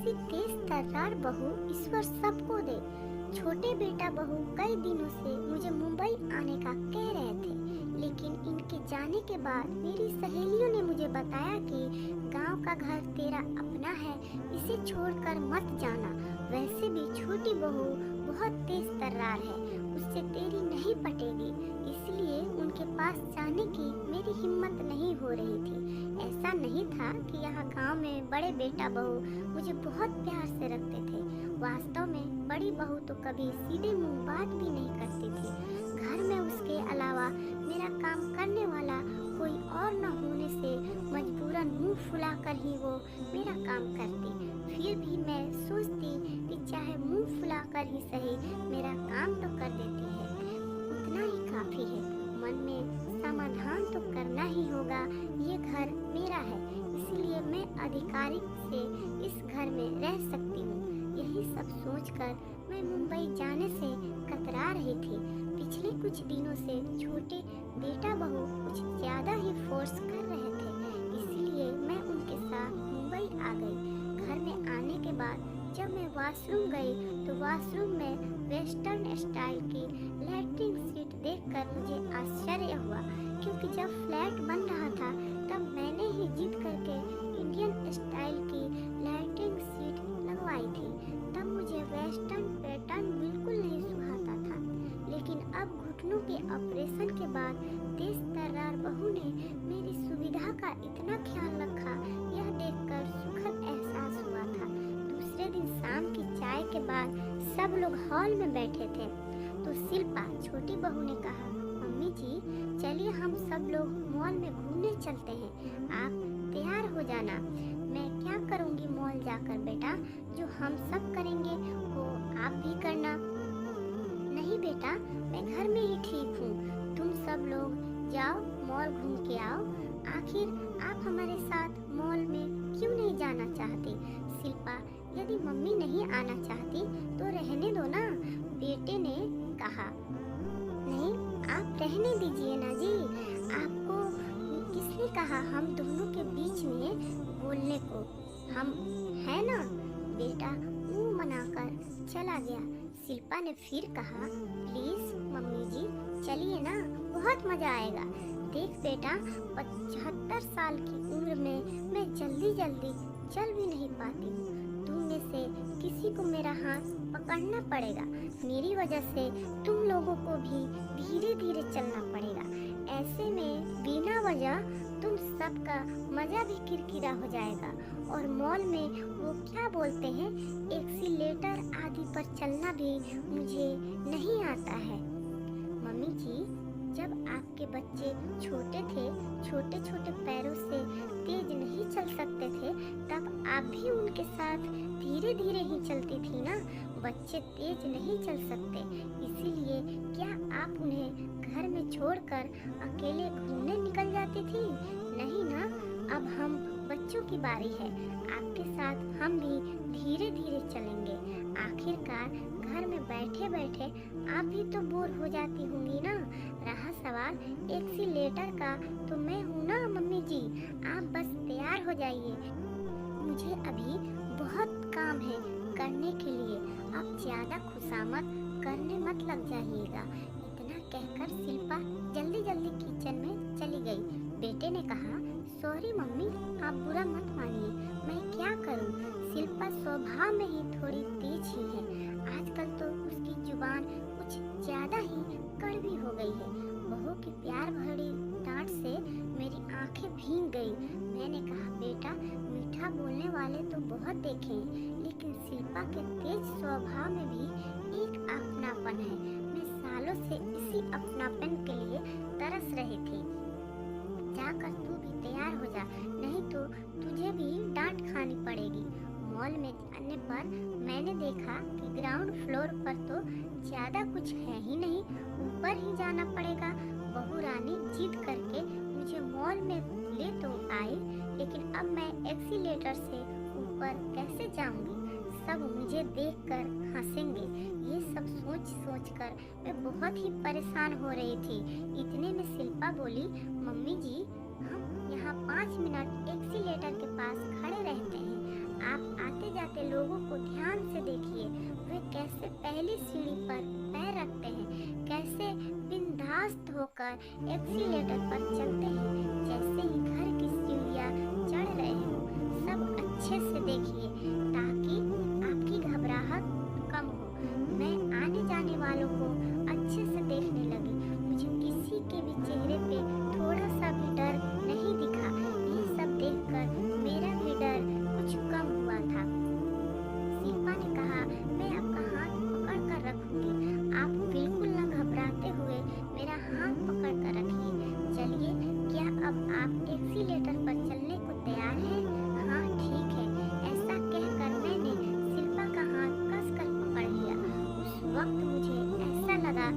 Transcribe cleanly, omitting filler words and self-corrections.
ऐसी तेज तर्रार बहू ईश्वर सबको दे। छोटे बेटा बहू कई दिनों से मुझे मुंबई आने का कह रहे थे, लेकिन इनके जाने के बाद मेरी सहेलियों ने मुझे बताया कि गांव का घर तेरा अपना है, इसे छोड़कर मत जाना। वैसे भी छोटी बहू बहुत तेज तर्रार है, उससे तेरी नहीं पटेगी, इसलिए उनके पास जाने की मेरी हिम्मत नहीं हो रही थी। ऐसा नहीं था कि यहाँ गांव में बड़े बेटा बहू मुझे बहुत प्यार से रखते थे। वास्तव में बड़ी बहू तो कभी सीधे मुंह बात भी नहीं करती थी। घर में उसके अलावा मेरा काम करने वाला कोई और न होने से मजबूरन मुंह फुलाकर ही वो मेरा काम करती। फिर भी मैं सोचती कि चाहे मुंह फुलाकर ही सही मेरा काम तो कर देती है, उतना ही काफी है। मन में समाधान तो करना ही होगा, ये घर मेरा है, इसलिए मैं आधिकारिक से इस घर में रह सकती हूँ। यही सब सोचकर मैं मुंबई जाने से कतरा रही थी। पिछले कुछ दिनों से छोटे बेटा बहू कुछ ज्यादा ही फोर्स कर रहे थे, इसलिए मैं उनके साथ मुंबई आ गई। घर में आने के बाद जब मैं वॉशरूम गई तो वॉशरूम में वेस्टर्न स्टाइल की लैट्रिन सीट देखकर मुझे आश्चर्य हुआ, क्योंकि जब फ्लैट बन रहा था तब मैंने ही जिद करके इंडियन स्टाइल की लैट्रिन सीट लगवाई थी। तब मुझे वेस्टर्न पैटर्न बिल्कुल नहीं सुहाता था, लेकिन अब घुटनों के ऑपरेशन के बाद तेज तर्रार बहू ने मेरी सुविधा का इतना ख्याल रखा, यह देखकर सुखद एहसास हुआ था। दूसरे दिन शाम की चाय के बाद सब लोग हॉल में बैठे थे तो शिल्पा छोटी बहू ने कहा, मम्मी जी चलिए हम सब लोग मॉल में घूमने चलते हैं, आप तैयार हो जाना। मैं क्या करूँगी मॉल जाकर बेटा, जो हम सब करेंगे वो आप भी करना। नहीं बेटा, मैं घर में ही ठीक हूँ, तुम सब लोग जाओ मॉल घूम के आओ। आखिर आप हमारे साथ मॉल में क्यों नहीं जाना चाहती? शिल्पा, यदि मम्मी नहीं आना चाहती तो रहने दो ना, बेटे ने कहा। नहीं, आप रहने दीजिए ना जी, आपको किसने कहा हम दोनों के बीच में बोलने को? हम है ना। बेटा मुंह बनाकर चला गया। शिल्पा ने फिर कहा, प्लीज मम्मी जी चलिए ना, बहुत मजा आएगा। देख बेटा, 75 साल की उम्र में मैं जल्दी जल्दी चल भी नहीं पाती हूँ, तुम में से किसी को मेरा हाथ पकड़ना पड़ेगा, मेरी वजह से तुम लोगों को भी धीरे धीरे चलना पड़ेगा। ऐसे में बिना वजह तुम सबका मजा भी किरकिरा हो जाएगा। और मॉल में वो क्या बोलते हैं, एक्सीलेटर आदि पर चलना भी मुझे नहीं आता है। मम्मी जी, जब आपके बच्चे छोटे थे, छोटे छोटे पैरों से तेज नहीं चल सकते थे, तब आप भी उनके साथ धीरे धीरे ही चलती थी ना। बच्चे तेज नहीं चल सकते, इसीलिए क्या आप उन्हें घर में छोड़कर अकेले घूमने निकल जाती थी? नहीं ना, अब हम बच्चों की बारी है, आपके साथ हम भी धीरे धीरे चलेंगे। आखिरकार घर में बैठे बैठे आप भी तो बोर हो जाती होंगी ना। रहा सवाल एक्सीलेटर का, तो मैं हूँ ना मम्मी जी, आप बस तैयार हो जाइए, मुझे अभी बहुत काम है करने के लिए, आप ज्यादा खुशामद करने मत लग जाइएगा। इतना कहकर शिल्पा जल्दी जल्दी किचन में चली गई। बेटे ने कहा, सॉरी मम्मी, आप बुरा मत मानिए, मैं क्या करूं? शिल्पा स्वभाव में ही थोड़ी तेज ही है, आजकल तो उसकी जुबान कुछ ज्यादा ही कड़वी हो गई है। बहू की प्यार भरी डांट से मेरी आंखें भीग गई। मैंने कहा, बेटा मीठा बोलने वाले तो बहुत देखे हैं, लेकिन शिल्पा के तेज स्वभाव में भी एक अपनापन है। मैं सालों से इसी अपनापन के लिए तरस रही थी। जाकर तू भी तैयार हो जा, नहीं तो तुझे भी डांट खानी पड़ेगी। मॉल में जाने पर मैंने देखा कि ग्राउंड फ्लोर पर तो ज्यादा कुछ है ही नहीं, ऊपर ही जाना पड़ेगा। बहू रानी जिद करके मुझे मॉल में ले तो आई, लेकिन अब मैं एक्सीलेटर से ऊपर कैसे जाऊंगी? सब मुझे देखकर हंसेंगे। ये सब सोच सोच कर मैं बहुत ही परेशान हो रही थी। इतने में शिल्पा बोली, मम्मी जी हम यहाँ 5 मिनट एक्सीलेटर के पास खड़े रहते हैं, आप आते जाते लोगों को ध्यान से देखिए, वे कैसे पहली सीढ़ी पर पैर रखते हैं, कैसे बिंदास होकर एक्सीलेटर पर चलते हैं जैसे ही घर की सीढ़ियाँ चढ़ रहे हो। सब अच्छे से देखिए ताकि आपकी घबराहट कम हो। मैं आने जाने वालों को अच्छे से देखने लगी। मुझे किसी के भी चेहरे पे थोड़ा सा भी डर नहीं दिखा। ये सब देखकर मेरा भी डर कुछ कम हुआ था। शिल्पा ने कहा, मैं आपका हाथ पकड़ कर रखूंगी, आप बिल्कुल न घबराते हुए मेरा हाथ पकड़ कर रखिए। चलिए, क्या अब आप एक्सीलेटर पर चलने को तैयार हैं? हाँ ठीक है, ऐसा कहकर मैंने शिल्पा का हाथ कसकर पकड़ लिया। उस वक्त मुझे ऐसा लगा